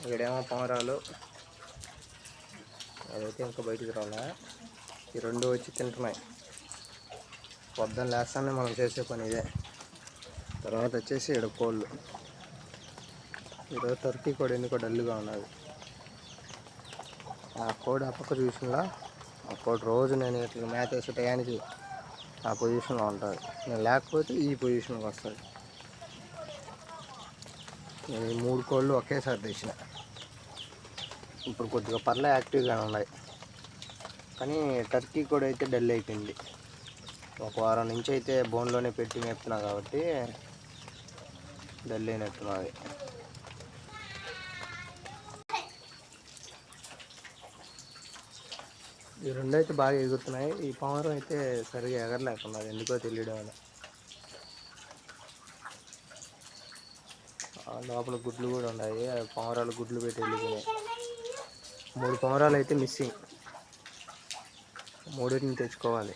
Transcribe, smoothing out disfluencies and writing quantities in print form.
ఇక్కడేమో పావురాలు, అదైతే ఇంకా బయటికి రాలే. ఈ రెండు వచ్చి తింటున్నాయి. పొద్దున్న లేస్తానే మనం చేసే పని ఇదే. తర్వాత వచ్చేసి ఇక్కడ కోళ్ళు. ఈరోజు టర్కీ కోడి ఎందుకో డల్గా ఉన్నది. ఆ కోడి ఆ పక్క చూసినా, ఆ కోడి రోజు నేను ఇట్లా మేత వేసే టయానికి ఆ పొజిషన్లో ఉంటుంది. నేను లేకపోతే ఈ పొజిషన్కి వస్తుంది. నేను ఈ 3 కోళ్ళు ఒకేసారి తెచ్చిన. ఇప్పుడు కొద్దిగా పర్లే యాక్టివ్గానే ఉన్నాయి. కానీ టర్కీ కోడి అయితే డల్ అయిపోయింది. ఒక వారం నుంచి అయితే బోన్లోనే పెట్టి మేపుతున్నా కాబట్టి డల్ అయినట్టున్నది. ఈ రెండు అయితే బాగా ఎగురుతున్నాయి. ఈ పావురం అయితే సరిగా ఎగరలేకున్నది, ఎందుకో తెలియడం వల్ల. లోపల గుడ్లు కూడా ఉన్నాయి. పావురాలు గుడ్లు పెట్టి వెళ్ళిపోయినాయి. 3 పావురాలు అయితే మిస్సింగ్. 3టిని తెచ్చుకోవాలి.